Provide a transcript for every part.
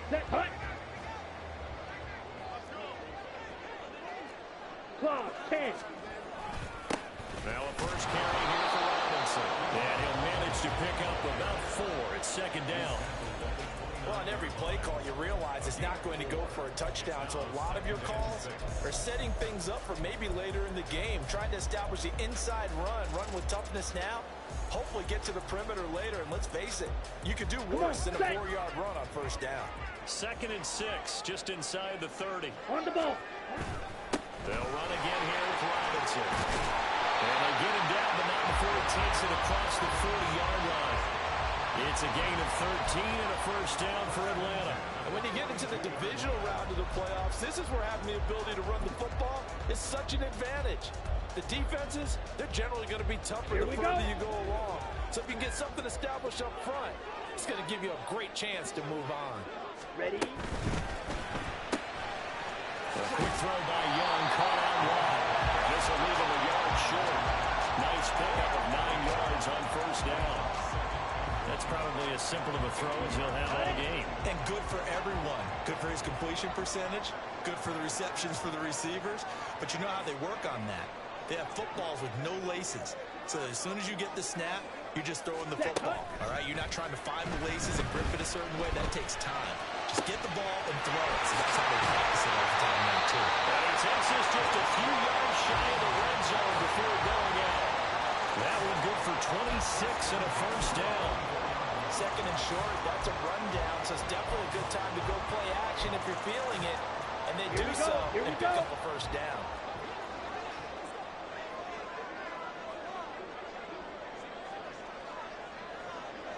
Set, hut. Clock, 10. Now a first carry here for Robinson. And he'll manage to pick up about 4. It's second down. Well, on every play call, you realize it's not going to go for a touchdown. So a lot of your calls are setting things up for maybe later in the game, trying to establish the inside run with toughness now, hopefully get to the perimeter later. And let's face it, you could do worse than a 4-yard run on first down. 2nd and 6, just inside the 30. On the ball. They'll run again here with Robinson. And they get him down, but not before he takes it across the 40-yard line. It's a gain of 13 and a first down for Atlanta. And when you get into the divisional round of the playoffs, this is where having the ability to run the football is such an advantage. The defenses, they're generally going to be tougher the further you go along. So if you can get something established up front, it's going to give you a great chance to move on. Ready? A quick throw by Young, caught out wide. This will leave him a yard short. Nice pickup of 9 yards on first down. That's probably as simple of a throw as he'll have all game. And good for everyone. Good for his completion percentage. Good for the receptions for the receivers. But you know how they work on that. They have footballs with no laces. So as soon as you get the snap, you're just throwing the football. All right, you're not trying to find the laces and grip it a certain way. That takes time. Just get the ball and throw it. So that's how they practice it all the time now, too. And he takes this just a few yards shy of the red zone before going out. That one good for 26 and a first down. 2nd and short, that's a rundown, so it's definitely a good time to go play action if you're feeling it. And they do so and pick up a first down.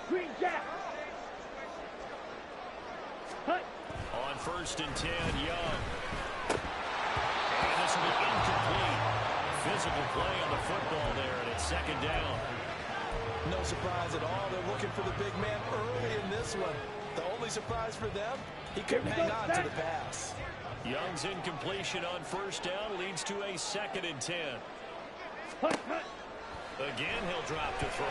Green Jack. Hut. On 1st and 10, Young. And this will be incomplete. Physical play on the football there, and it's 2nd down. No surprise at all. They're looking for the big man early in this one. The only surprise for them, he couldn't hang on to the pass. Young's incompletion on first down leads to a 2nd and 10. Hut, hut. Again, he'll drop to throw.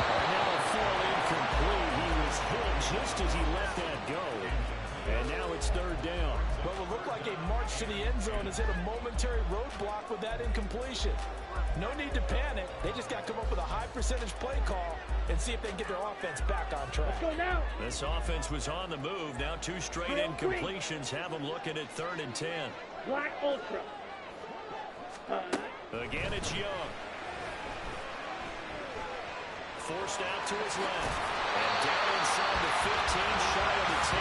And now a full incomplete. He was hit just as he let that go. And now it's 3rd down. Well, it looked like a march to the end zone has hit a momentary roadblock with that incompletion. No need to panic. They just got to come up with a high percentage play call and see if they can get their offense back on track. Let's go now. This offense was on the move. Now 2 straight incompletions have them looking at 3rd and 10. Black Ultra. Again, it's Young. Forced out to his left. And down inside the 15, shy of the 10.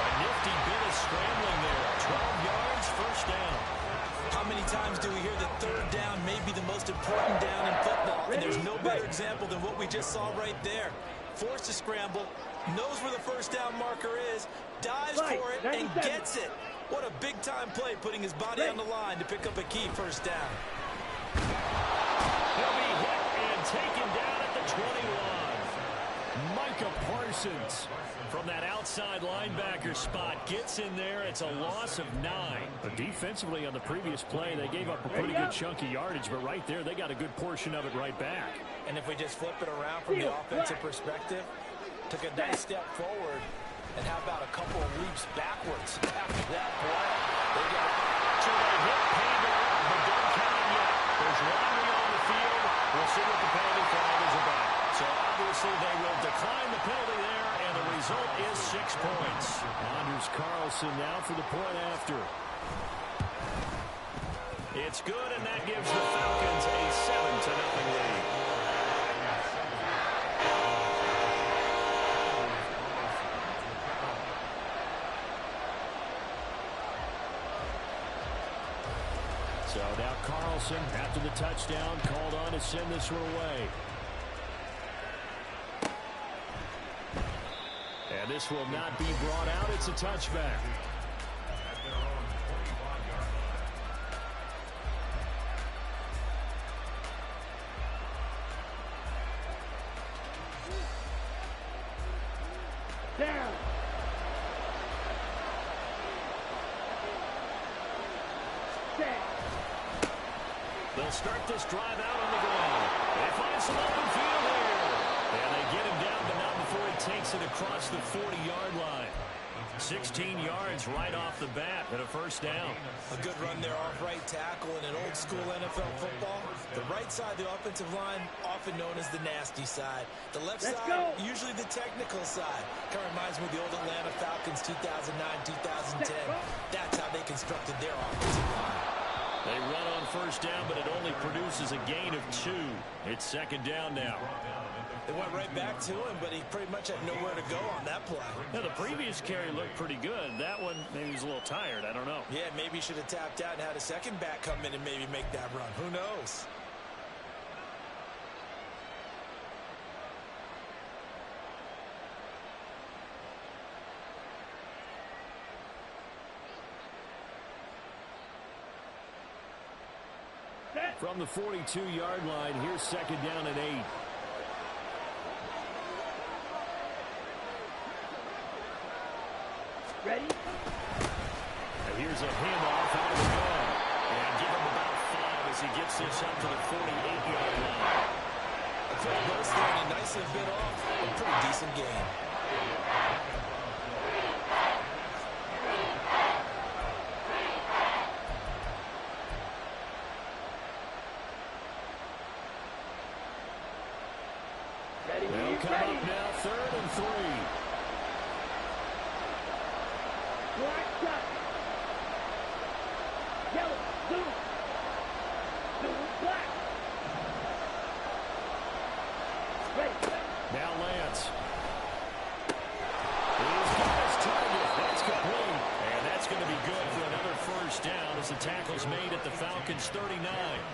A nifty bit of scrambling there. 12 yards, first down. How many times do we hear that 3rd down may be the most important down in football? And there's no better example than what we just saw right there. Forced to scramble, knows where the first down marker is, dives for it, and gets it. What a big-time play, putting his body on the line to pick up a key first down. He'll be hit and taken down at the 21. Micah Parsons from that outside linebacker spot gets in there. It's a loss of 9. But defensively on the previous play, they gave up a pretty good chunk of yardage, but right there they got a good portion of it right back. And if we just flip it around from the offensive perspective, took a nice step forward, and how about a couple of leaps backwards after that play? They got to a hit, paid off, but don't count it yet. There's Rodney on the field. We'll see what the penalty flag is about. So obviously they will decline the penalty there, and the result is 6 points. Anders Carlson now for the point after. It's good, and that gives the Falcons a 7-0 lead. So now Carlson, after the touchdown, called on to send this one away. And this will not be brought out. It's a touchback. Down. They'll start this drive out on the ground. They find some open field here. And they get him down, but not before he takes it across the 40-yard line. 16 yards right off the bat and a first down. A good run there off right tackle in an old-school NFL football. The right side of the offensive line, often known as the nasty side. The left side, usually the technical side. Kind of reminds me of the old Atlanta Falcons 2009-2010. That's how they constructed their offensive line. They run on first down, but it only produces a gain of 2. It's second down now. They went right back to him, but he pretty much had nowhere to go on that play. Now, the previous carry looked pretty good. That one, maybe he was a little tired. I don't know. Yeah, maybe he should have tapped out and had a second back come in and maybe make that run. Who knows? From the 42-yard line, here's second down and 8. Ready? And here's a handoff out of the gun. And give him about 5 as he gets this up to the 48-yard line. The first burst there, and he nicely bit off. A pretty decent game. They'll come up now, 3rd and 3. Black shot. Yellow, blue. Blue, black. Ready. Now Lance. He's got his target. That's complete. And that's going to be good for another first down as the tackle's made at the Falcons' 39.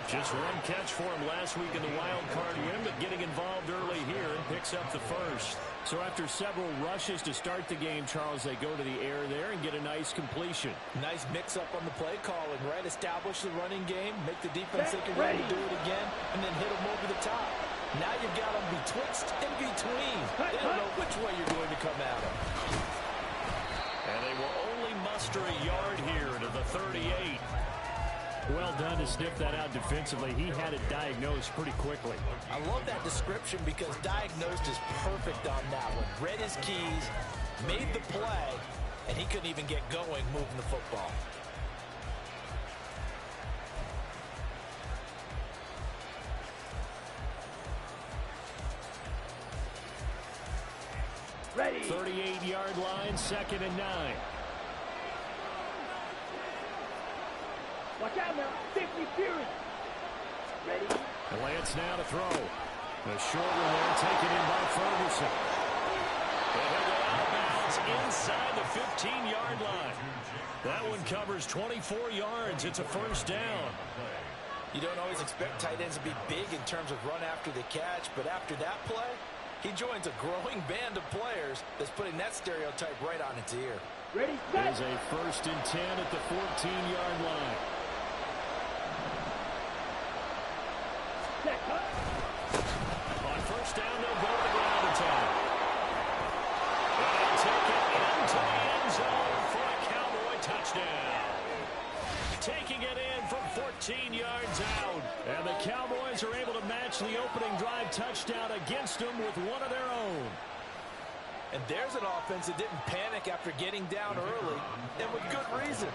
Just one catch for him last week in the wild card win, but getting involved early here and picks up the first. So after several rushes to start the game, Charles, they go to the air there and get a nice completion. Nice mix-up on the play calling, right? Establish the running game, make the defense think you're ready to do it again, and then hit them over the top. Now you've got them betwixt and between. They don't know which way you're going to come at them. And they will only muster a yard here to the 38. Well done to sniff that out defensively. He had it diagnosed pretty quickly. I love that description because diagnosed is perfect on that one. Read his keys, made the play, and he couldn't even get going moving the football. Ready. 38-yard line, 2nd and 9. Watch out now. 50 Fury. Ready. And Lance now to throw. The short one there taken in by Ferguson. And he'll go out of bounds inside the 15-yard line. That one covers 24 yards. It's a first down. You don't always expect tight ends to be big in terms of run after the catch, but after that play, he joins a growing band of players that's putting that stereotype right on its ear. Ready, set. There's a 1st and 10 at the 14-yard line. Set, cut. On first down, they'll go to the ground attack. And they'll take it into the end zone for a Cowboy touchdown. Taking it in from 14 yards out. And the Cowboys are able to match the opening drive touchdown against them with one of their own. And there's an offense that didn't panic after getting down early, and with good reason.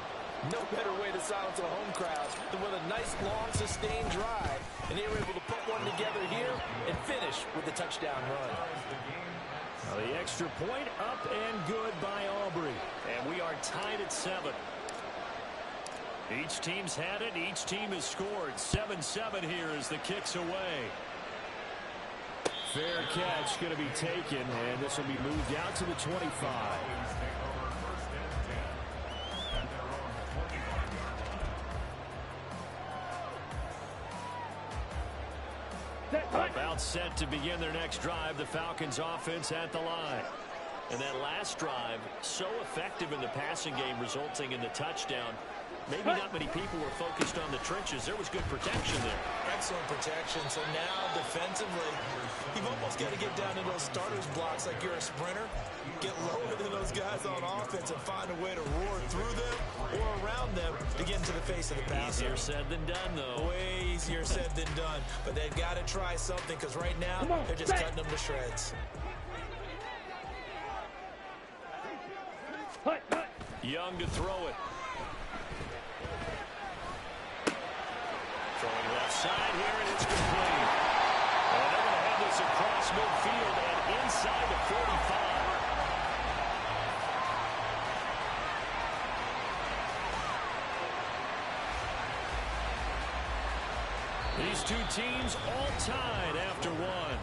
No better way to silence a home crowd than with a nice, long, sustained drive. And they were able to put one together here and finish with a touchdown run. Well, the extra point up and good by Aubrey. And we are tied at 7. Each team's had it. Each team has scored. 7-7 here as the kick's away. Fair catch going to be taken, and this will be moved out to the 25. About set to begin their next drive. The Falcons offense at the line. And that last drive, so effective in the passing game, resulting in the touchdown. Maybe not many people were focused on the trenches. There was good protection there. Excellent protection. So now, defensively, you've almost got to get down to those starters blocks like you're a sprinter. Get lower than those guys on offense and find a way to roar through them or around them to get into the face of the passer. Easier said than done, though. Way easier said than done. But they've got to try something because right now, they're just cutting them to shreds. Hut, hut. Young to throw it. Throwing left side here, and it's complete. And they're going to have this across midfield and inside the 45. These two teams all tied after one.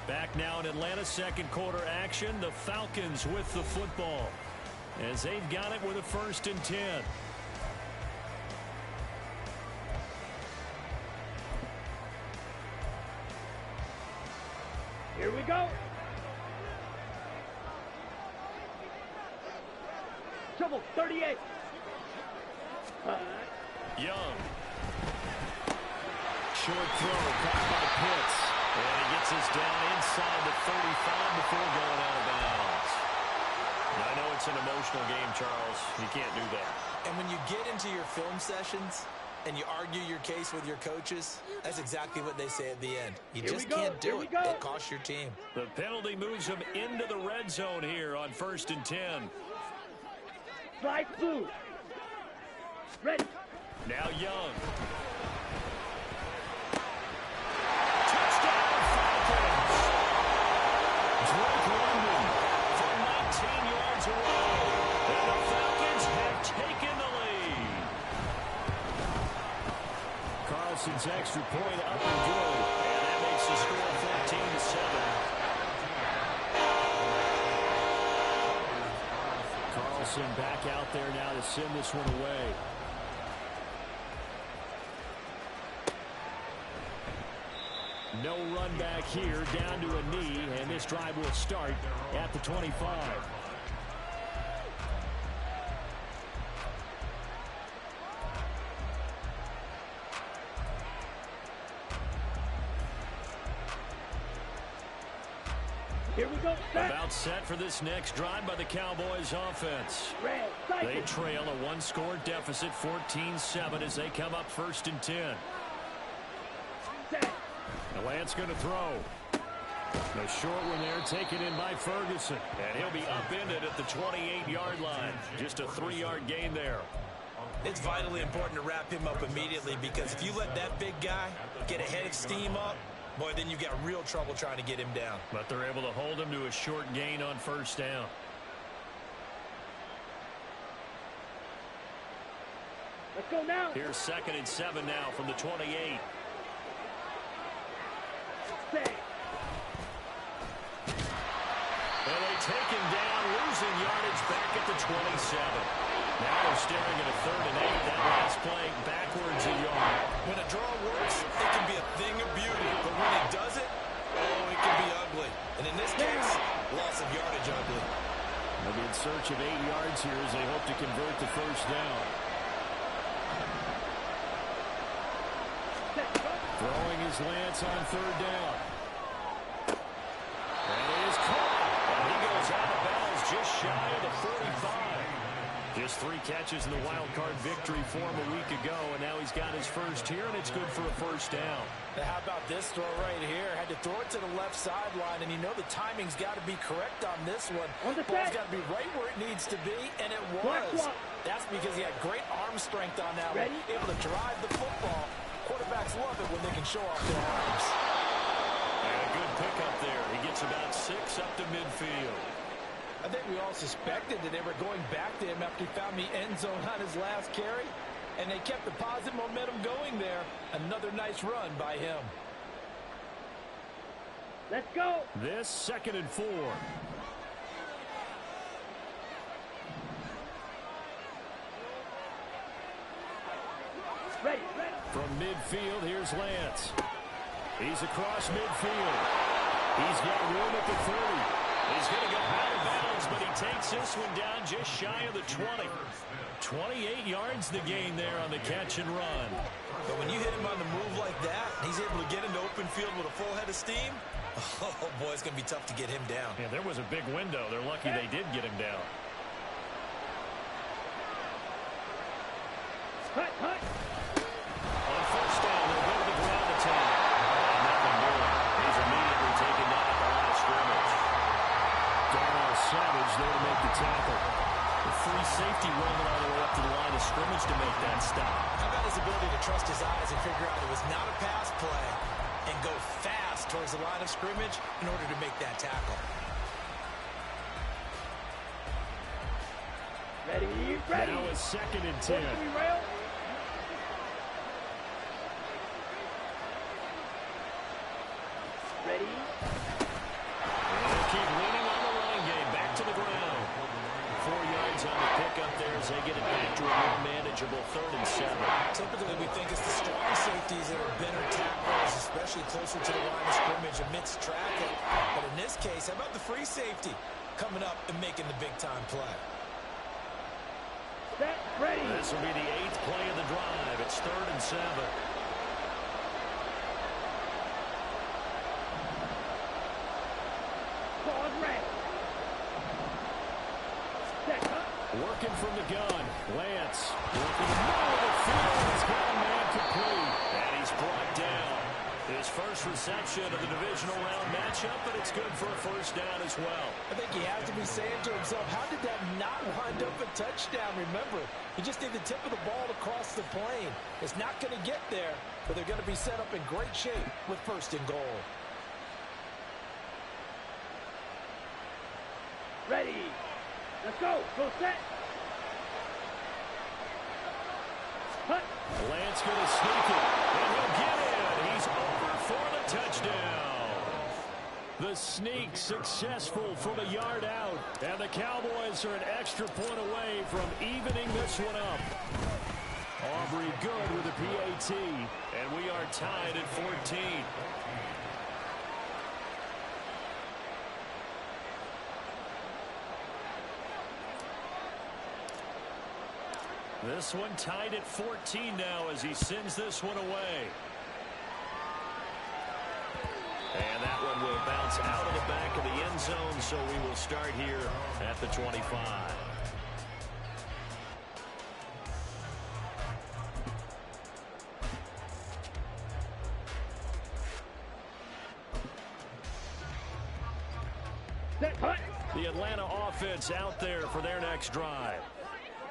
Back now in Atlanta, second quarter action. The Falcons with the football as they've got it with a 1st and 10. Here we go. Trouble 38. Young. Short throw caught by Pitts. And he gets us down inside the 35 before going out of bounds. Now, I know it's an emotional game, Charles. You can't do that. And when you get into your film sessions and you argue your case with your coaches, that's exactly what they say at the end. You just can't do it. It costs your team. The penalty moves them into the red zone here on 1st and 10. Slide through. Ready. Now Young. Carlson's extra point up and good, and that makes the score 14-7. Carlson back out there now to send this one away. No run back here, down to a knee, and this drive will start at the 25. Here we go. Set. About set for this next drive by the Cowboys offense. Red. They trail a one-score deficit, 14-7, as they come up 1st and 10. Set. The Lance going to throw. The short one there taken in by Ferguson. And he'll be upended at the 28-yard line. Just a 3-yard gain there. It's vitally important to wrap him up immediately, because if you let that big guy get a head of steam up, boy, then you've got real trouble trying to get him down. But they're able to hold him to a short gain on 1st down. Let's go now. Here's 2nd and 7 now from the 28. Set. And they take him down, losing yardage back at the 27. Now they're staring at a 3rd and 8. That last play backwards a yard. When a draw works, it can be a thing of beauty. But when it doesn't, oh, it can be ugly. And in this case, loss of yardage ugly. They'll be in search of 8 yards here as they hope to convert the 1st down. Throwing his Lance on 3rd down. And it is caught. And he goes out of bounds just shy of the 45. Just 3 catches in the wild card victory for him a week ago, and now he's got his first here, and it's good for a 1st down. Now, how about this throw right here? Had to throw it to the left sideline, and you know the timing's got to be correct on this one. Ball's got to be right where it needs to be, and it was. That's because he had great arm strength on that one, able to drive the football. Quarterbacks love it when they can show off their arms. And a good pickup there. He gets about 6 up to midfield. I think we all suspected that they were going back to him after he found the end zone on his last carry, and they kept the positive momentum going there. Another nice run by him. Let's go. This 2nd and 4. Ready, ready. From midfield, here's Lance. He's across midfield. He's got room at the 30. He's going to go out of bounds, but he takes this one down just shy of the 20. 28 yards the gain there on the catch and run. But when you hit him on the move like that, he's able to get into open field with a full head of steam. Oh, boy, it's going to be tough to get him down. Yeah, there was a big window. They're lucky they did get him down. Hut, hut. On 1st down, they'll go to the ground attack. And nothing doing. He's immediately taken down at the line of scrimmage. figure out it was not a pass play and go fast towards the line of scrimmage in order to make that tackle. Ready, ready. Now a 2nd and 10. Ready. They keep leaning on the line game. Back to the ground. 4 yards on the pickup there as they get it back to a more manageable 3rd and 7. Typically, we think it's the strong safeties that are better tacklers, especially closer to the line of scrimmage amidst traffic. But in this case, how about the free safety coming up and making the big-time play? Set, ready. This will be the 8th play of the drive. It's 3rd and 7. Pause, red. Set, cut. Working from the gun. Lance working the middle of the field. He's got a man complete. And he's brought down. His first reception of the divisional round matchup, but it's good for a first down as well. I think he has to be saying to himself, how did that not wind up a touchdown? Remember, he just need the tip of the ball to cross the plane. It's not going to get there, but they're going to be set up in great shape with 1st and goal. Ready. Let's go. Go set. Cut. Lance going to sneak it, and he'll get in. He's over for the touchdown. The sneak successful from a yard out, and the Cowboys are an extra point away from evening this one up. Aubrey good with a PAT, and we are tied at 14. This one tied at 14 now as he sends this one away. And that one will bounce out of the back of the end zone, so we will start here at the 25. Set, cut. The Atlanta offense out there for their next drive.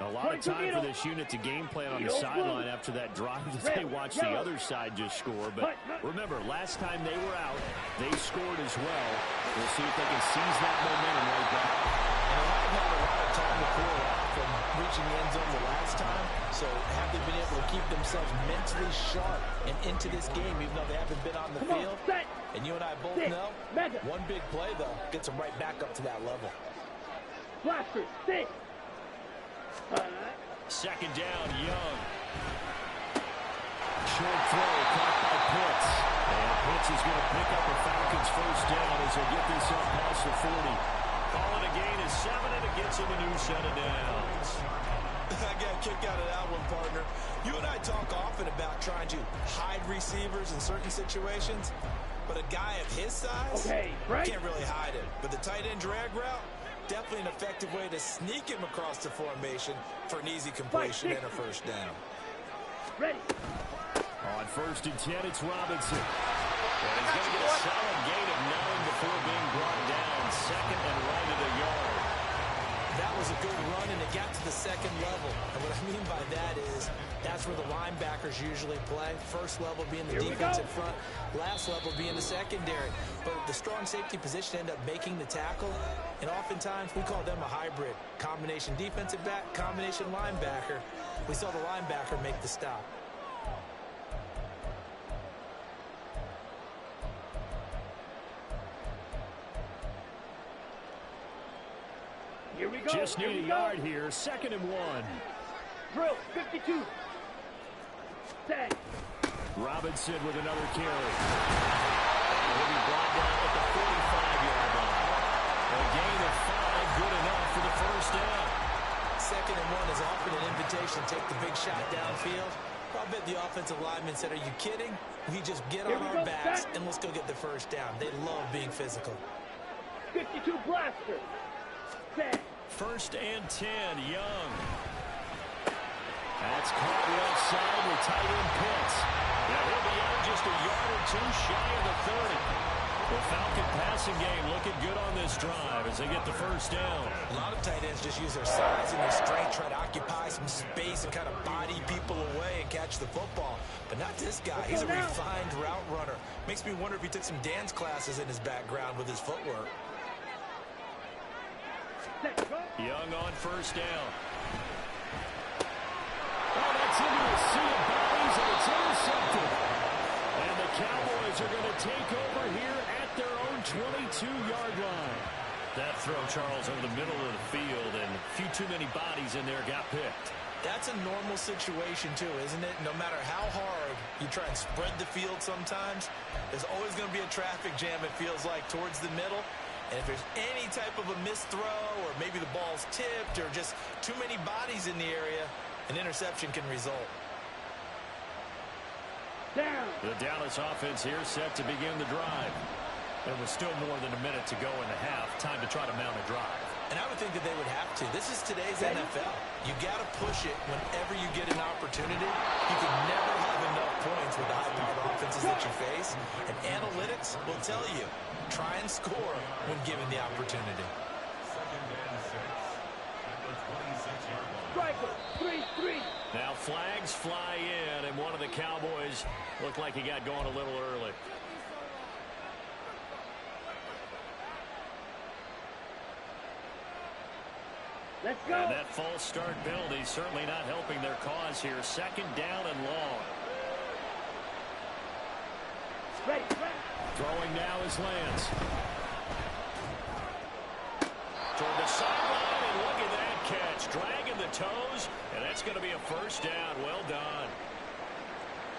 A lot of time for this unit to game plan on the sideline after that drive that they watched the other side just score. But remember, last time they were out, they scored as well. We'll see if they can seize that momentum right back. And they haven't had a lot of time to pull it off from reaching the end zone the last time. So have they been able to keep themselves mentally sharp and into this game, even though they haven't been on the field? And you and I both know, one big play, though, gets them right back up to that level. Blaster, stick. 2nd down, Young. Short throw caught by Pitts. And Pitts is going to pick up the Falcons' first down as they get this up past the 40. Calling a gain of 7, and it gets him a new set of downs. I got a kick out of that one, partner. You and I talk often about trying to hide receivers in certain situations, but a guy of his size can't really hide it. But the tight end drag route, definitely an effective way to sneak him across the formation for an easy completion and a first down. Ready. On 1st and 10, it's Robinson. And he's going to get a solid gain of 9 before being brought down. 2nd and right at a yard. That was a good run, and it got to the 2nd level. And what I mean by that is that's where the linebackers usually play. First level being the defensive front, last level being the secondary. But the strong safety position ended up making the tackle, and oftentimes we call them a hybrid. Combination defensive back, combination linebacker. We saw the linebacker make the stop. Here we go. Just need a yard here. 2nd and 1. Drill, 52. Set. Robinson with another carry. He'll be brought down at the 45-yard line. A gain of 5, good enough for the first down. 2nd and 1 is often an invitation to take the big shot downfield. I bet the offensive lineman said, are you kidding? We just get on our backs and let's go get the first down. They love being physical. 52 blaster. Set. 1st and 10, Young. That's caught left side with tight end Pitts. Now he'll be out just a yard or 2 shy of the 30. The Falcon passing game looking good on this drive as they get the first down. A lot of tight ends just use their size and their strength, try to occupy some space and kind of body people away and catch the football. But not this guy. He's a refined route runner. Makes me wonder if he took some dance classes in his background with his footwork. Young on first down. Oh, that's into a sea of bodies, and it's intercepted. And the Cowboys are going to take over here at their own 22-yard line. That throw, Charles, over the middle of the field, and a few too many bodies in there got picked. That's a normal situation, too, isn't it? No matter how hard you try and spread the field sometimes, there's always going to be a traffic jam, it feels like, towards the middle. And if there's any type of a missed throw or maybe the ball's tipped or just too many bodies in the area, an interception can result. Down. The Dallas offense here set to begin the drive. And with still more than a minute to go in the half, time to try to mount a drive. And I would think that they would have to. This is today's NFL. You got to push it whenever you get an opportunity. You can never have enough points with the high-powered offenses that you face. And analytics will tell you, try and score when given the opportunity. Striker, 3-3. Now flags fly in, and one of the Cowboys looked like he got going a little early. Let's go. And that false start penalty certainly not helping their cause here. Second down and long. Ready, ready. Throwing now is Lance. Toward the sideline, and look at that catch. Dragging the toes, and that's going to be a first down. Well done.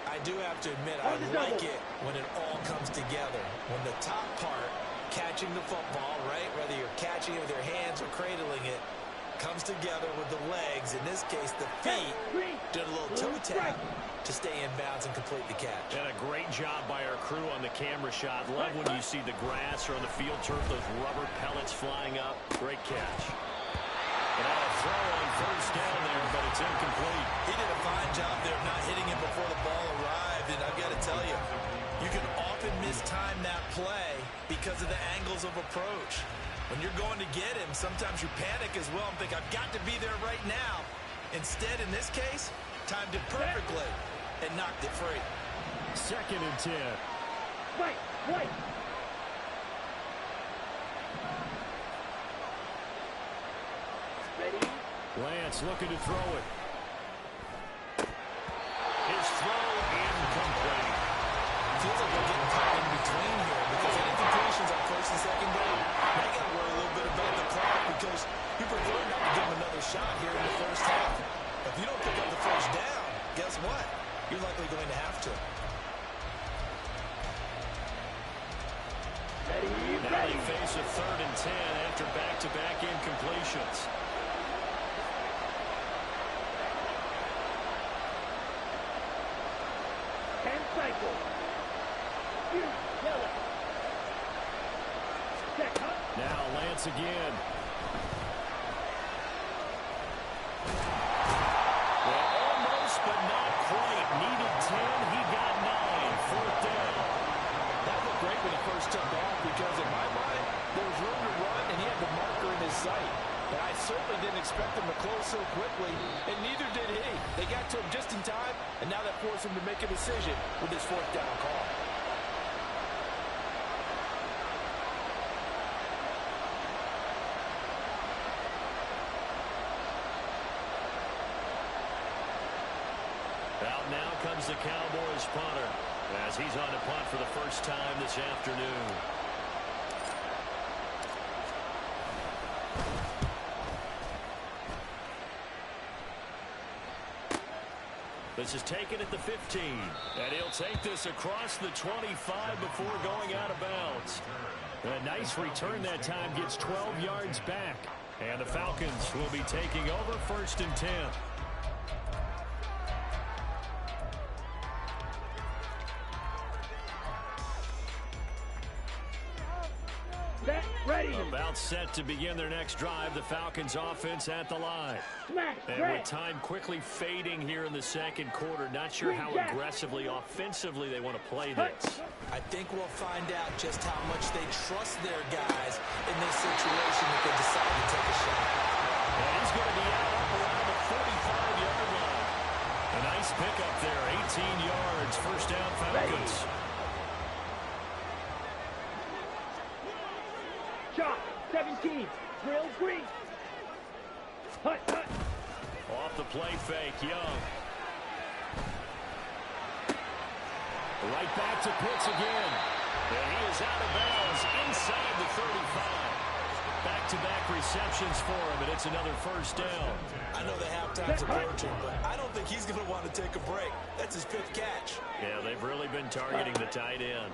I do have to admit, I like it when it all comes together. When the top part, catching the football, right, whether you're catching it with your hands or cradling it, comes together with the legs. In this case, the feet did a little toe tap to stay in bounds and complete the catch. And a great job by our crew on the camera shot. Love when you see the grass or on the field turf, those rubber pellets flying up. Great catch. And a throw on first down there, but it's incomplete. He did a fine job there of not hitting it before the ball arrived. And I've got to tell you, you can often mistime that play because of the angles of approach. When you're going to get him, sometimes you panic as well and think, I've got to be there right now. Instead, in this case, timed it perfectly and knocked it free. Second and 10. Right, right. Ready. Lance looking to throw it. His throw incomplete. Feels like we're getting caught in between here because any completions on first and second down, now you got to worry a little bit about the clock because you prefer not to give him another shot here in the first half. If you don't pick up the first down, guess what? You're likely going to have to. Ready, Now ready. they face a third and 10 after back-to-back incompletions. Ten cycle. Check, huh? Now Lance again. Well, almost, but not quite. Needed 10. He got 9. Fourth down. That looked great when he first took off because in my mind, there was room to run and he had the marker in his sight. And I certainly didn't expect him to close so quickly, and neither did he. They got to him just in time, and now that forced him to make a decision with his fourth down call. Out now comes the Cowboys punter as he's on to punt for the first time this afternoon. This is taken at the 15, and he'll take this across the 25 before going out of bounds. A nice return that time, gets 12 yards back, and the Falcons will be taking over first and 10. Set, ready. About set to begin their next drive. The Falcons offense at the line. Smash, And with time quickly fading here in the second quarter, not sure how aggressively, offensively they want to play this. I think we'll find out just how much they trust their guys in this situation if they decide to take a shot. And he's going to be out up around the 45-yard line. A nice pickup there, 18 yards, first down Falcons. Shot, 17, drill green. Hut, hut. Off the play fake, Young. Right back to Pitts again. And he is out of bounds inside the 35. Back-to-back receptions for him, and it's another first down. I know the halftime's approaching, but I don't think he's going to want to take a break. That's his fifth catch. Yeah, they've really been targeting the tight end.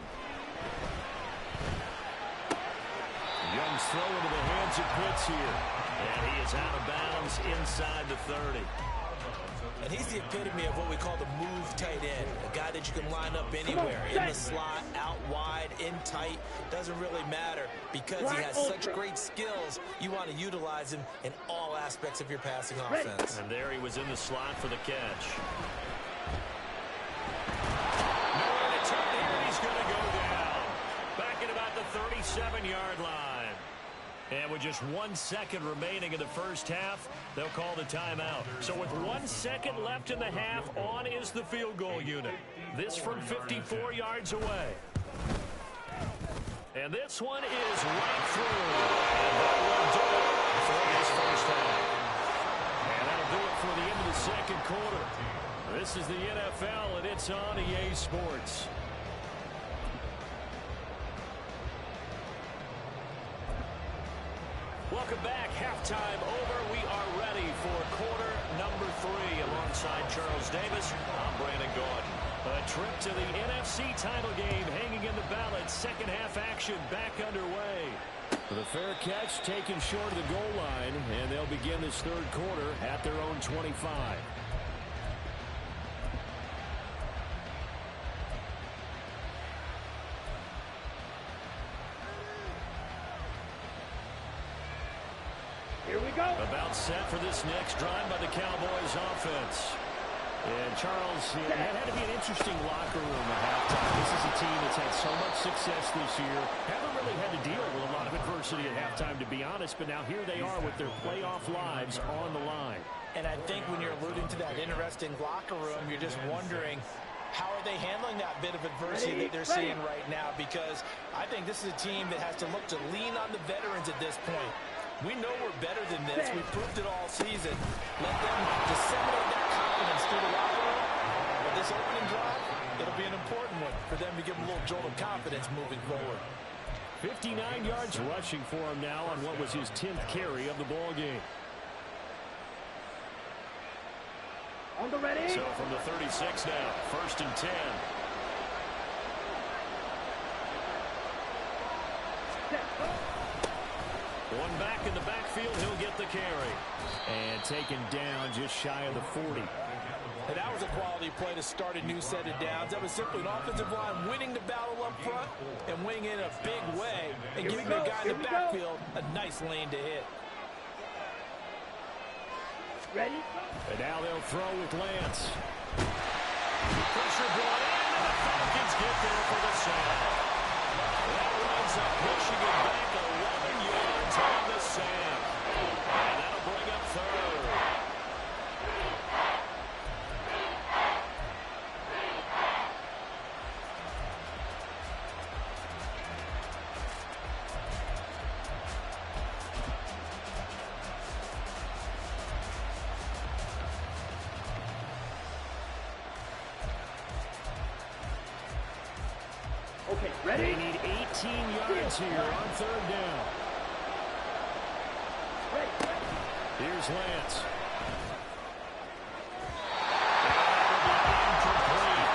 Young's throw into the hands of Pitts here. And he is out of bounds inside the 30. And he's the epitome of what we call the move tight end. A guy that you can line up anywhere. In the slot, out wide, in tight. Doesn't really matter because he has such great skills. You want to utilize him in all aspects of your passing offense. And there he was in the slot for the catch. Nowhere to turn here, and he's going to go down. Back at about the 37-yard line. And with just 1 second remaining in the first half, they'll call the timeout. So with 1 second left in the half, on is the field goal unit. This from 54 yards away. And this one is right through. And that will do it for this first half. And that'll do it for the end of the second quarter. This is the NFL, and it's on EA Sports. Welcome back. Halftime over. We are ready for quarter number 3. Alongside Charles Davis, I'm Brandon Gordon. A trip to the NFC title game hanging in the balance. Second half action back underway. The fair catch taken short of the goal line, and they'll begin this third quarter at their own 25. Here we go. About set for this next drive by the Cowboys offense. And Charles, it had to be an interesting locker room at halftime. This is a team that's had so much success this year. Haven't really had to deal with a lot of adversity at halftime, to be honest. But now here they are with their playoff lives on the line. And I think when you're alluding to that interesting locker room, you're just wondering, how are they handling that bit of adversity that they're seeing right now? Because I think this is a team that has to look to lean on the veterans at this point. We know we're better than this. We proved it all season. Let them disseminate that confidence through the locker room. But this opening drive, it'll be an important one for them to give them a little jolt of confidence moving forward. 59 yards rushing for him now on what was his 10th carry of the ball game. On the ready. So from the 36 now, 1st and 10. One back in the backfield, he'll get the carry. And taken down just shy of the 40. And that was a quality play to start a new set of downs. That was simply an offensive line winning the battle up front and winning in a big way and giving the guy in the backfield a nice lane to hit. Ready? And now they'll throw with Lance. Pressure brought in, and the Falcons get there for the sack. That winds up pushing it back 11 yards on the sack. And that'll bring up third. Okay, ready? They need 18 yards here on third down. Here's Lance. Incomplete.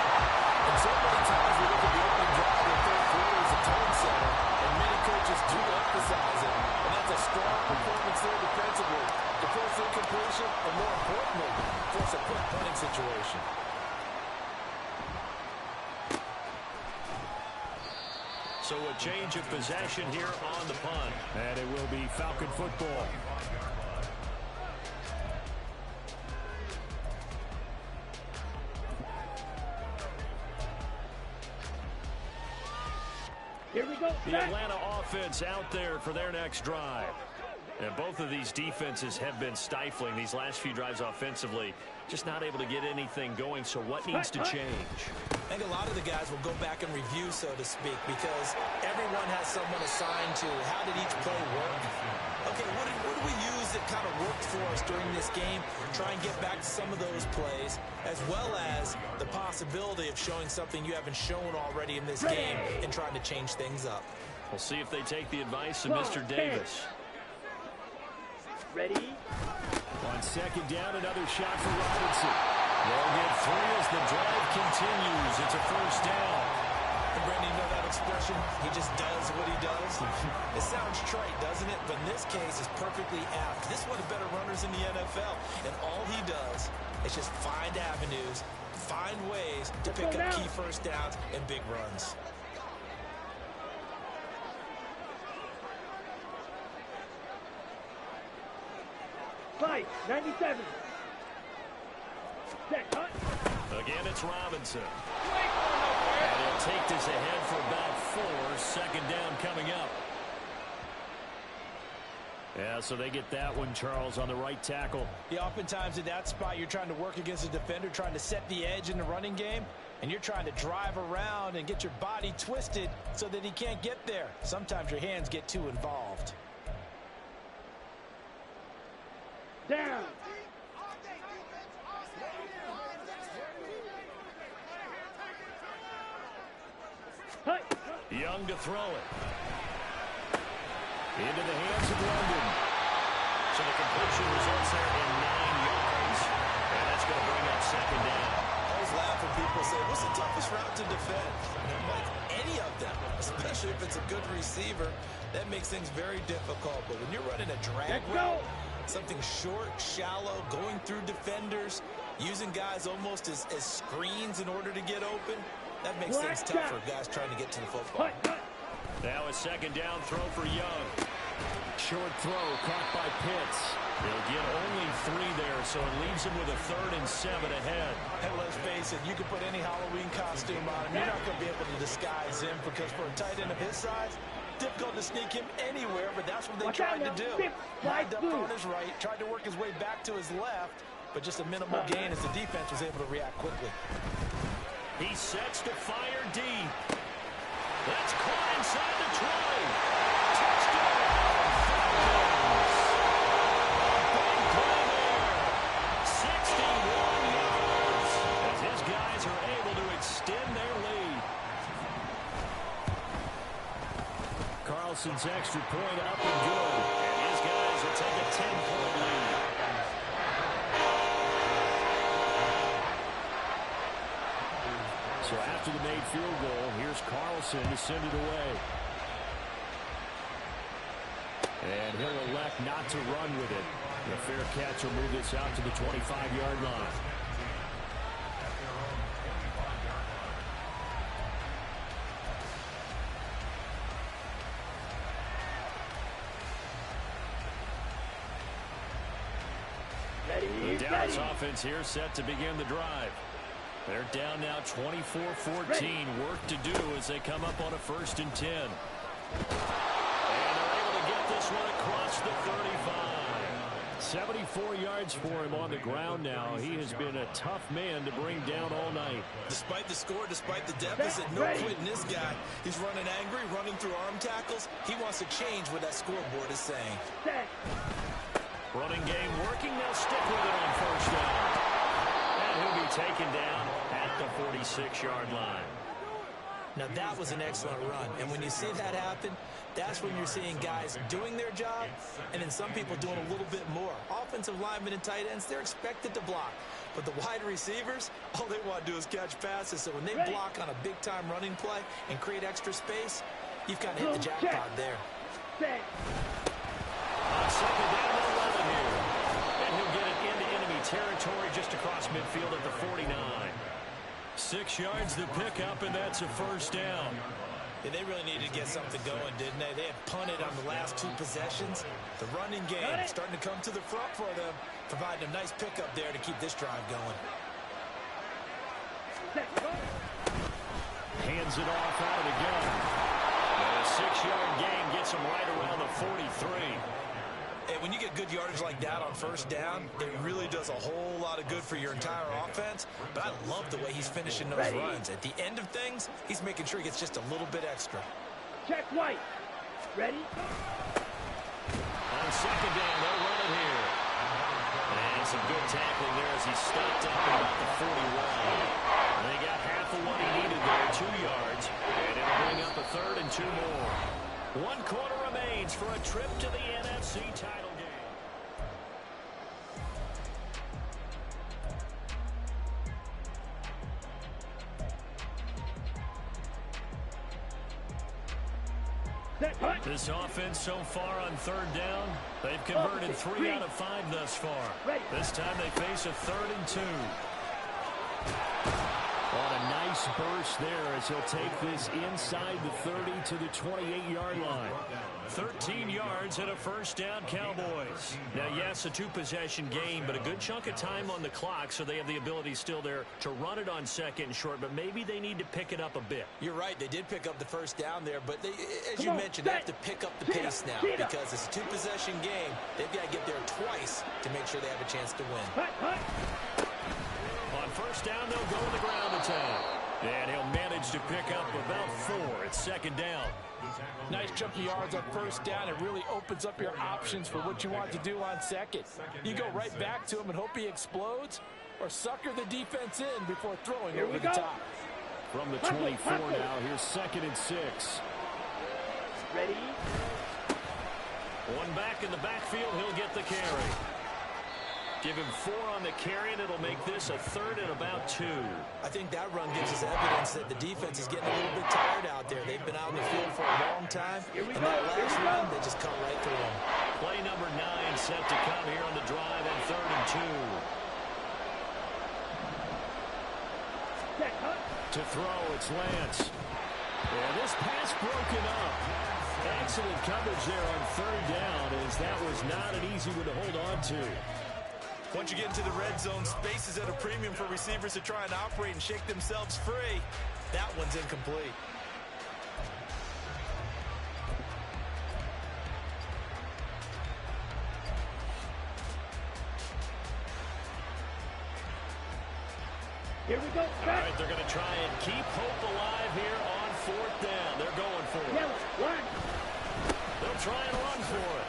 And so many times we look at the opening drive in third quarter as a tone setter, and many coaches do emphasize it. And that's a strong performance there defensively to force incompletion, and more importantly, force a quick punting situation. So a change of possession here on the punt. And it will be Falcon football. Here we go. The Atlanta offense out there for their next drive. And both of these defenses have been stifling these last few drives offensively. Just not able to get anything going. So what needs to change? I think a lot of the guys will go back and review, so to speak, because everyone has someone assigned to how did each play work. Okay, what did we use that kind of worked for us during this game? Try and get back to some of those plays, as well as the possibility of showing something you haven't shown already in this game and trying to change things up. We'll see if they take the advice of Mr. Davis. Ready? On second down, another shot for Robinson. They'll get 3 as the drive continues. It's a first down. And Brandon, you know that expression? He just does what he does. It sounds trite, doesn't it? But in this case, it's perfectly apt. This is one of the better runners in the NFL. And all he does is just find avenues, find ways to pick up key first downs and big runs. Fight, 97. Set, cut. Again, it's Robinson. And he'll take this ahead for about 4. Second down coming up. Yeah, so they get that one, Charles, on the right tackle. Yeah, oftentimes in that spot, you're trying to work against a defender, trying to set the edge in the running game, and you're trying to drive around and get your body twisted so that he can't get there. Sometimes your hands get too involved. Down. Young to throw it. Into the hands of London. So the completion results there in 9 yards. And that's going to bring up second down. I always laugh when people say, what's the toughest route to defend? Like any of them, especially if it's a good receiver, that makes things very difficult. But when you're running a drag route, something short, shallow, going through defenders, using guys almost as screens in order to get open, that makes things tough for guys trying to get to the football. Now a second down throw for Young. Short throw caught by Pitts. They'll get only 3 there, so it leaves him with a 3rd and 7 ahead. And let's face it, you can put any Halloween costume on him. You're not going to be able to disguise him because for a tight end of his size, difficult to sneak him anywhere, but that's what they tried to do. Lined up on his right, tried to work his way back to his left, but just a minimal gain as the defense was able to react quickly. He sets to fire deep. That's caught inside the 20. Touchdown! Big play there. 61 yards as his guys are able to extend their lead. Carlson's extra point up and good. And his guys will take a 10-point lead. So after the made field goal, here's Carlson to send it away. And he'll elect not to run with it. The fair catch will move this out to the 25-yard line. The Dallas offense here set to begin the drive. They're down now 24-14. Work to do as they come up on a 1st and 10. And they're able to get this one across the 35. 74 yards for him on the ground now. He has been a tough man to bring down all night. Despite the score, despite the deficit, no quitting this guy. He's running angry, running through arm tackles. He wants to change what that scoreboard is saying. Running game working. They'll stick with it on 1st down. And he'll be taken down at the 46-yard line. Now, that was an excellent run. And when you see that happen, that's when you're seeing guys doing their job and then some people doing a little bit more. Offensive linemen and tight ends, they're expected to block. But the wide receivers, all they want to do is catch passes. So when they block on a big-time running play and create extra space, you've kind of hit the jackpot there. On second down and 11 here. And he'll get it into enemy territory just across midfield at the 49. 6 yards the pickup, and that's a 1st down. Yeah, they really needed to get something going, didn't they? They had punted on the last 2 possessions. The running game starting to come to the front for them, providing a nice pickup there to keep this drive going. Hands it off out of the gun. And a 6-yard gain gets him right around the 43. Hey, when you get good yardage like that on first down, it really does a whole lot of good for your entire offense. But I love the way he's finishing those runs. At the end of things, he's making sure he gets just a little bit extra. Check White. Ready? On second down, they'll run it here. And some good tackling there as he stopped up at about the 41. And they got half of what he needed there, 2 yards. And it'll bring up a 3rd and 2 more. 1 quarter remains for a trip to the NFC title game. This offense so far on 3rd down, they've converted 3 out of 5 thus far. This time they face a 3rd and 2. On a nice burst there as he'll take this inside the 30 to the 28-yard line. 13 yards and a first down, Cowboys. Now, yes, a 2-possession game, but a good chunk of time on the clock, so they have the ability still there to run it on 2nd and short, but maybe they need to pick it up a bit. You're right. They did pick up the first down there, but they, as you mentioned, they have to pick up the pace now because it's a 2-possession game. They've got to get there twice to make sure they have a chance to win. On first down, they'll go to the ground attack. And he'll manage to pick up about 4. It's 2nd down. Nice chunky yards on first down. It really opens up your options for what you want to do on 2nd. You go right back to him and hope he explodes, or sucker the defense in before throwing over the top. From the 24 now, here's 2nd and 6. Ready? 1 back in the backfield, he'll get the carry. Give him 4 on the carry, and it'll make this a 3rd and about 2. I think that run gives us evidence that the defense is getting a little bit tired out there. They've been out in the field for a long time, and that last run, they just cut right through them. Play number 9 set to come here on the drive on 3rd and 2. To throw, it's Lance. And this pass broken up. Excellent coverage there on 3rd down, as that was not an easy one to hold on to. Once you get into the red zone, space is at a premium for receivers to try and operate and shake themselves free. That one's incomplete. Here we go. All right, they're going to try and keep hope alive here on 4th down. They're going for it. They'll try and run for it.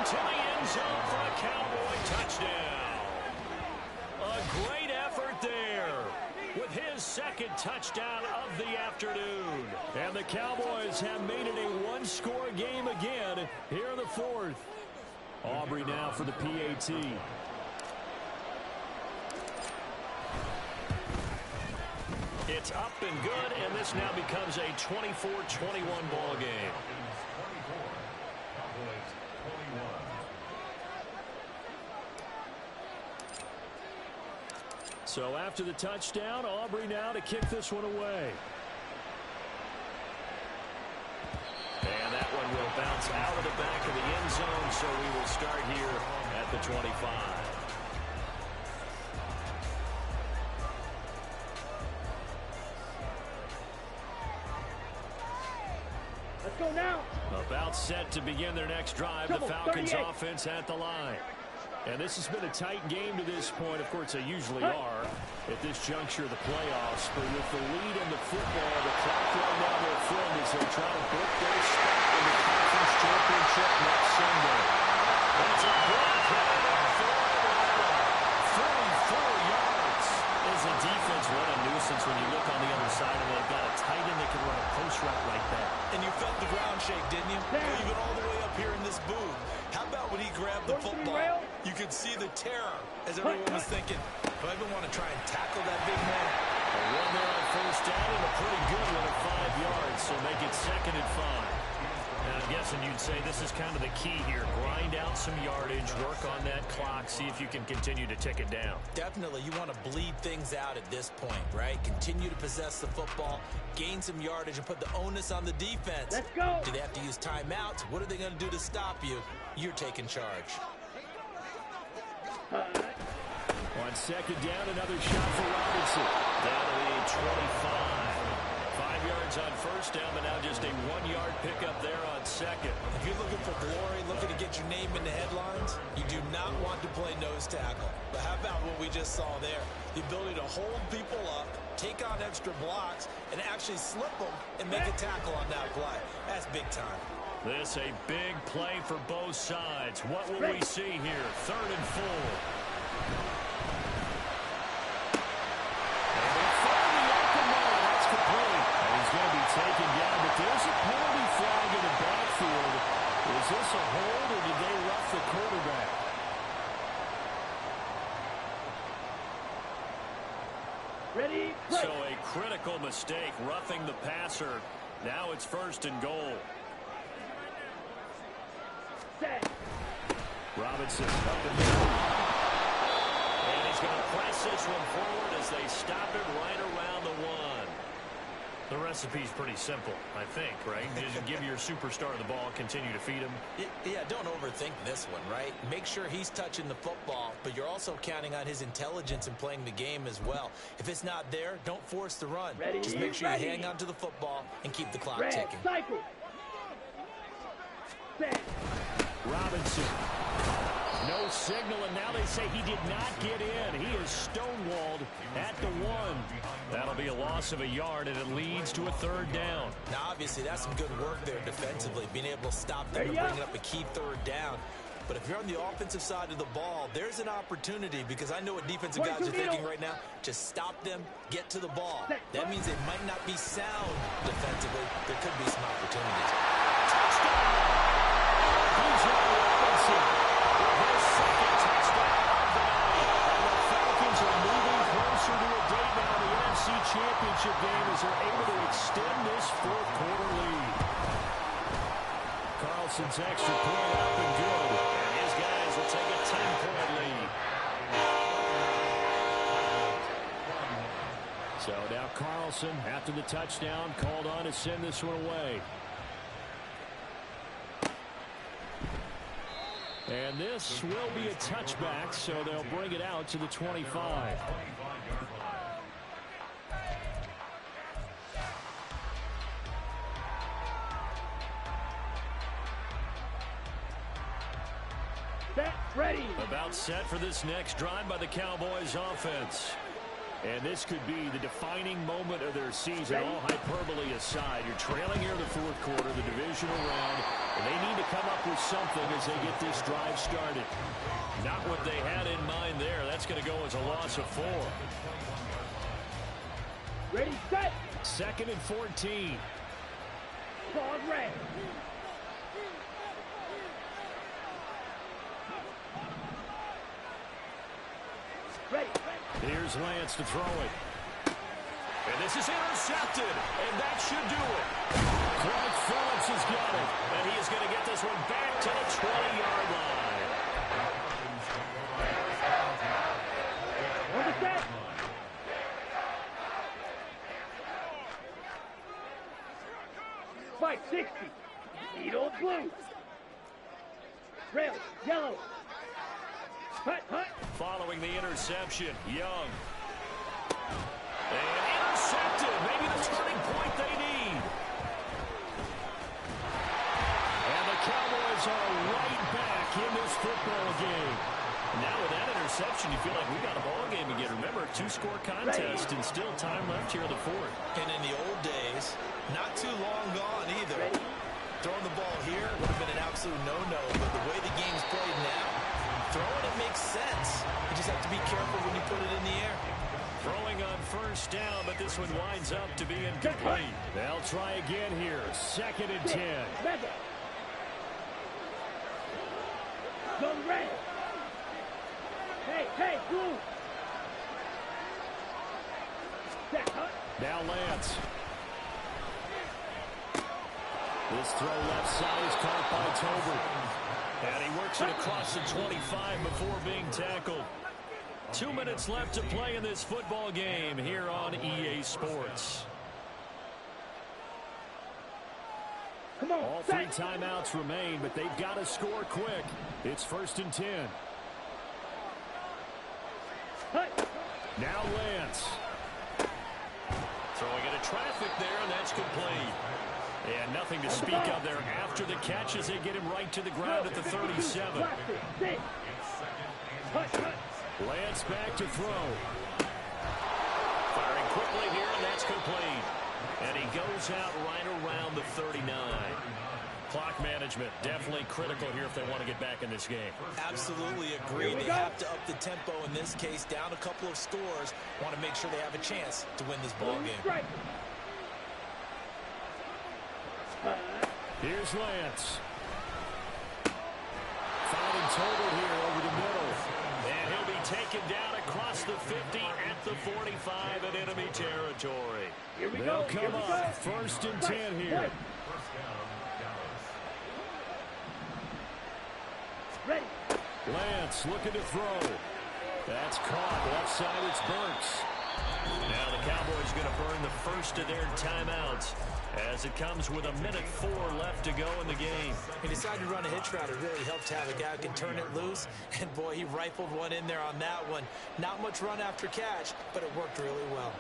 To the end zone for a Cowboy touchdown. A great effort there with his 2nd touchdown of the afternoon. And the Cowboys have made it a 1-score game again here in the 4th. Aubrey now for the PAT. It's up and good, and this now becomes a 24-21 ball game. So after the touchdown, Aubrey now to kick this one away. And that one will bounce out of the back of the end zone, so we will start here at the 25. Let's go now. About set to begin their next drive. The Falcons offense at the line. And this has been a tight game to this point. Of course, they usually are at this juncture of the playoffs. But with the lead in the football, the clock right now, their friend, as they try to book their spot in the conference championship next Sunday. That's a great play for 44 yards. As a defense, what a nuisance when you look on the other side and they've got a tight end that can run a post route like that. And you felt the ground shake, didn't you? Even all the way up here in this booth. How about when he grabbed the football? You could see the terror as everyone was thinking, do I even want to try and tackle that big man? A run there on first down and a pretty good one at 5 yards, so make it 2nd and 5. Now I'm guessing you'd say this is kind of the key here. Grind out some yardage, work on that clock, see if you can continue to tick it down. Definitely, you want to bleed things out at this point, right? Continue to possess the football, gain some yardage, and put the onus on the defense. Let's go. Do they have to use timeouts? What are they going to do to stop you? You're taking charge. On second down, another shot for Robinson. That'll be 25. 5 yards on first down, but now just a 1-yard pickup there on second. If you're looking for glory, looking to get your name in the headlines, you do not want to play nose tackle. But how about what we just saw there? The ability to hold people up, take on extra blocks, and actually slip them and make a tackle on that play. That's big time. This a big play for both sides. What will we see here? 3rd and 4. He's going to be taken down, but there's a penalty flag in the backfield. Is this a hold, or did they rough the quarterback? Ready, play. So a critical mistake, roughing the passer. Now it's 1st and goal. Set. Robinson up the middle. And he's going to press this one forward as they stop it right around the 1. The recipe's pretty simple, I think, right? Just give your superstar the ball, continue to feed him. Yeah, don't overthink this one, right? Make sure he's touching the football, but you're also counting on his intelligence in playing the game as well. If it's not there, don't force the run. Ready, just make sure ready. you hang on to the football and keep the clock Red ticking. cycle. Set. Robinson. No signal, and now they say he did not get in. He is stonewalled at the 1. That'll be a loss of a yard, and it leads to a 3rd down. Now, obviously, that's some good work there defensively, being able to stop them and bringing up a key 3rd down. But if you're on the offensive side of the ball, there's an opportunity, because I know what defensive guys are thinking right now. Just stop them, get to the ball. That means they might not be sound defensively. There could be some opportunities. Touchdown! Robinson. His second touchdown of the night. And the Falcons are moving closer to a date now in the NFC Championship game as they're able to extend this 4th quarter lead. Carlson's extra point up and good. And his guys will take a 10-point lead. So now Carlson, after the touchdown, called on to send this one away. And this will be a touchback, so they'll bring it out to the 25. Set. Ready. About set for this next drive by the Cowboys offense. And this could be the defining moment of their season. All hyperbole aside, you're trailing here in the 4th quarter, the divisional round, and they need to come up with something as they get this drive started. Not what they had in mind there. That's going to go as a loss of 4. Ready, set. 2nd and 14. Pause red. Ready. Here's Lance to throw it. And this is intercepted, and that should do it. Clark Phillips has got it. And he is going to get this one back to the 20-yard line. On the set. Spike 60. Needle blue. Rail yellow. Hut, hut. Following the interception, Young. And intercepted. Maybe the turning point they need. And the Cowboys are right back in this football game. Now with that interception, you feel like we got a ball game again. Remember, 2-score contest and still time left here in the 4th. And in the old days, not too long gone either. Throwing the ball here would have been an absolute no-no, but the way the game's played now, throwing it makes sense. You just have to be careful when you put it in the air. Throwing on first down, but this one winds up to be incomplete. They'll try again here. 2nd and 10. Mega. Go red. Hey, hey, blue. Set, hut. Now Lance. This throw left side is caught by Tolbert. And he works it across the 25 before being tackled. 2 minutes left to play in this football game here on EA Sports. Come on, all 3 timeouts remain, but they've got to score quick. It's 1st and 10. Now Lance. Throwing into traffic there, and that's complete. And nothing to speak of there after the catch as they get him right to the ground at the 37. Lance back to throw. Firing quickly here, and that's complete. And he goes out right around the 39. Clock management definitely critical here if they want to get back in this game. Absolutely agree. They have to up the tempo in this case, down a couple of scores. Want to make sure they have a chance to win this ball game. Here's Lance. Finding Tolbert here over the middle. And he'll be taken down across the 50 at the 45 in enemy territory. They'll come up 1st and 10 here. Ready. Lance looking to throw. That's caught. Left side, it's Burks. Now the Cowboys going to burn the first of their timeouts as it comes with 1:04 left to go in the game. He decided to run a hitch route. It really helped to have a guy who can turn it loose. And, boy, he rifled one in there on that one. Not much run after catch, but it worked really well.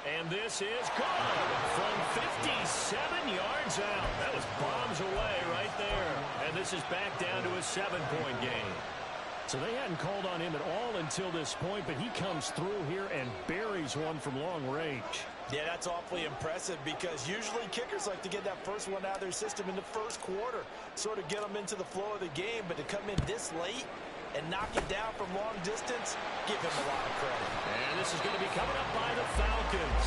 And this is good from 57 yards out. That was bombs away right there. And this is back down to a 7-point game. So they hadn't called on him at all until this point, but he comes through here and buries one from long range. Yeah, that's awfully impressive because usually kickers like to get that first one out of their system in the first quarter, sort of get them into the flow of the game, but to come in this late and knock it down from long distance, give him a lot of credit. And this is going to be coming up by the Falcons.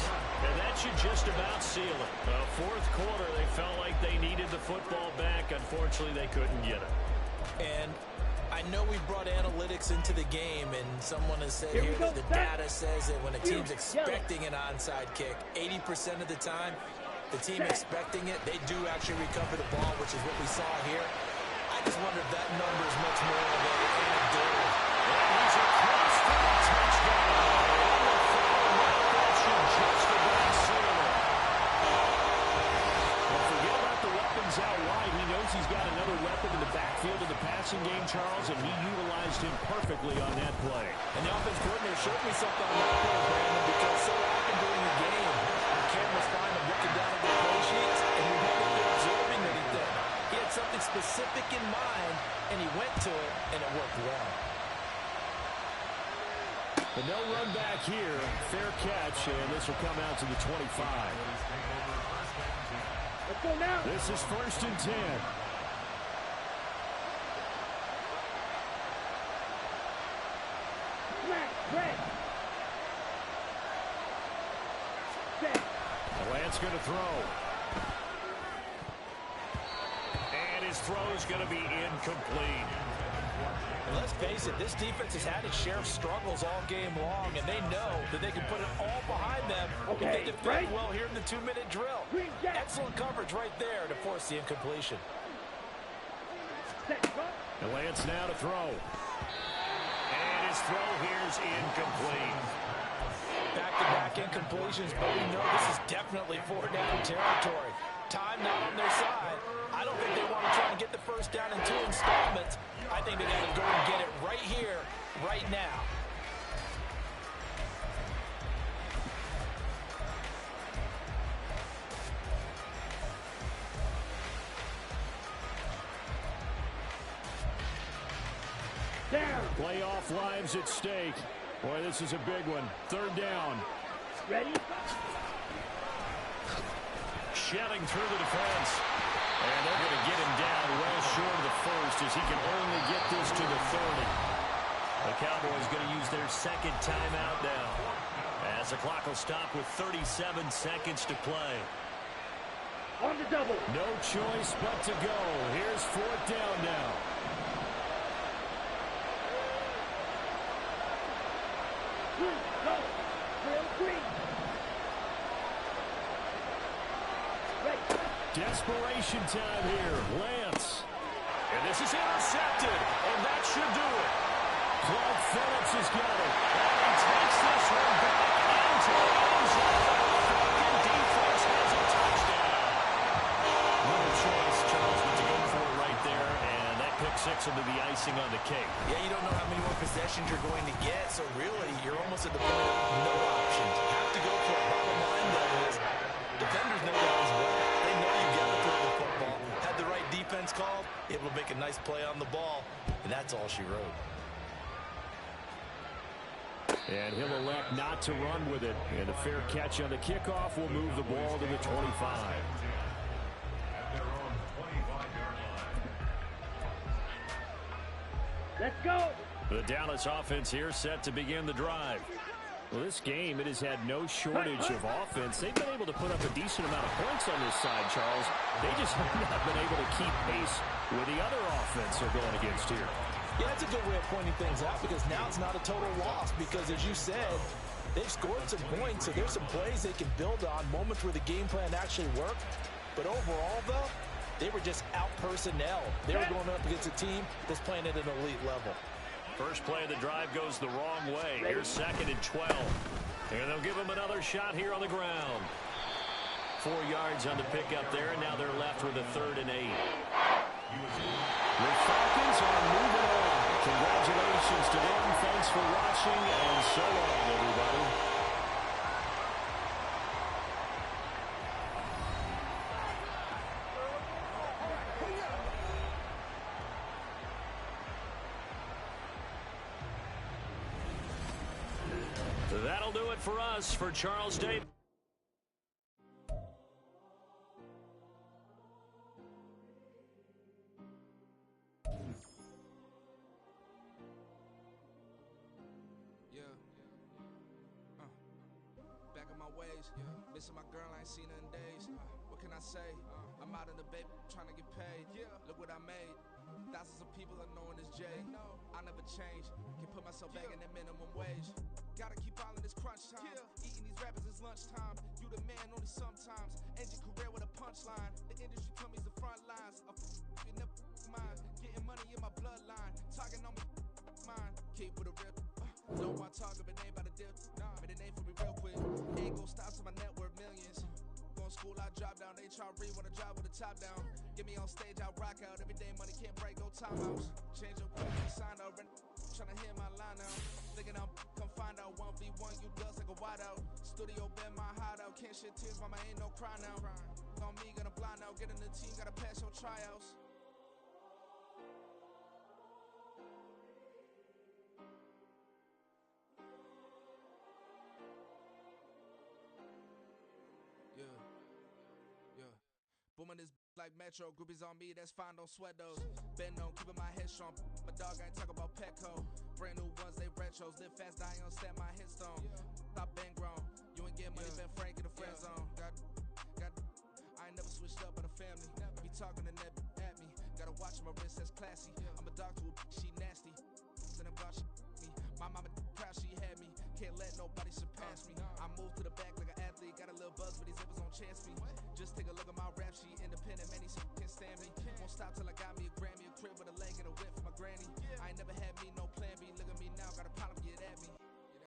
And that should just about seal it. The fourth quarter, they felt like they needed the football back. Unfortunately, they couldn't get it. And I know we brought analytics into the game, and someone has said here that the data says that when a team's expecting an onside kick, 80% of the time, the team expecting it, they do actually recover the ball, which is what we saw here. I just wonder if that number is much more of an anecdotal. And he's across for a touchdown. And the final mark, that should just about seal it. Well, forget about the weapons out wide. He knows he's got another weapon in the backfield of the passing game, Charles, and he utilized him perfectly on that play. And the offense coordinator showed me something on that play, Brandon, because so often during the game, the cameras find him looking down at the play sheets, and you know that they're observing anything. He had something specific in mind, and he went to it, and it worked well. But no run back here. Fair catch, and this will come out to the 25. Let's go now. This is 1st and 10. Red. Set. Lance going to throw. And his throw is going to be incomplete. And let's face it, this defense has had its share of struggles all game long, and they know that they can put it all behind them if they defend well here in the 2-minute drill. Excellent coverage right there to force the incompletion. And Lance now to throw. And his throw here is incomplete. Back-to-back incompletions, but we know this is definitely 4-down territory. Time not on their side. I don't think they want to try and get the first down in 2 installments. I think they got to go and get it right here, right now. Down. Playoff lives at stake. Boy, this is a big one. 3rd down. Ready? Shelling through the defense. And they're going to get him down well short of the first as he can only get this to the 30. The Cowboys going to use their 2nd timeout now as the clock will stop with 37 seconds to play. On the double. No choice but to go. Here's 4th down now. Green, go. Real green. Desperation time here. Lance. And this is intercepted. And that should do it. Clark Phillips has got it. And he takes this one back into the end zone. Falcon defense has a touchdown. What a choice, Charles, what to go for right there. And that pick six will be the icing on the cake. Yeah, you don't know how many more possessions you're going to get. So really, you're almost at the point of no options. You have to go for it. Bottom line, though, is defenders know that as well. They know you've got to throw the football. Had the right defense called, able to make a nice play on the ball. And that's all she wrote. And he'll elect not to run with it. And a fair catch on the kickoff will move the ball to the 25. Let's go. The Dallas offense here set to begin the drive. Well, this game, it has had no shortage of offense. They've been able to put up a decent amount of points on this side, Charles. They just have not been able to keep pace with the other offense they're going against here. Yeah, that's a good way of pointing things out because now it's not a total loss because, as you said, they've scored some points, so there's some plays they can build on, moments where the game plan actually worked. But overall, though, they were just out-personnel. They were going up against a team that's playing at an elite level. First play of the drive goes the wrong way. Here's 2nd and 12. And they'll give him another shot here on the ground. 4 yards on the pickup there, and now they're left with a 3rd and 8. The Falcons are moving on. Congratulations to them. Thanks for watching, and so long, everybody. That'll do it for us. For Charles Davis. Back on my ways, missing my girl, I ain't seen her in days. What can I say? I'm out in the baby, trying to get paid. Look what I made. Thousands of people are knowing this Jay. I never change. Can put myself back in that minimum wage. Gotta keep all in this crunch time. Eating these rappers is lunchtime. You the man only sometimes. End your career with a punchline. The industry told me it's the front lines. You never mine. Getting money in my bloodline. Talking on me mine. Keep with a real. Don't want to talk if it ain't about a deal. Made a name for me real quick. Ain't gon' stop to my net worth millions. Going school, I drop down. HRE wanna drive with the top down. Get me on stage, I rock out. Every day money can't break, no timeouts. Change your quick, sign up. Tryna hear my line out. Thinking I'm come find out. 1v1, you dust like a wideout. Studio been my hideout. Can't shed tears, mama ain't no cry now. On me, gonna blind out. Get in the team, gotta pass your tryouts. Booming this like Metro, groupies on me, that's fine, don't sweat those. Been on, keeping my head strong. My dog ain't talking about Petco. Brand new ones, they retros. Live fast, die on, set my headstone. Stop been grown. You ain't get money, been frank in the friend zone. I ain't never switched up on the family. Be talking to that at me. Gotta watch my wrist, that's classy. I'm a dog to a she nasty. Then I'm she me. My mama proud she had me. Can't let nobody surpass me. I move to the back like an athlete. Got a little buzz, but these zippers don't chance me. Just take a look at my rap sheet. Independent, man, these can't stand me. Won't stop till I got me a Grammy, a crib with a leg and a whip for my granny. I ain't never had me no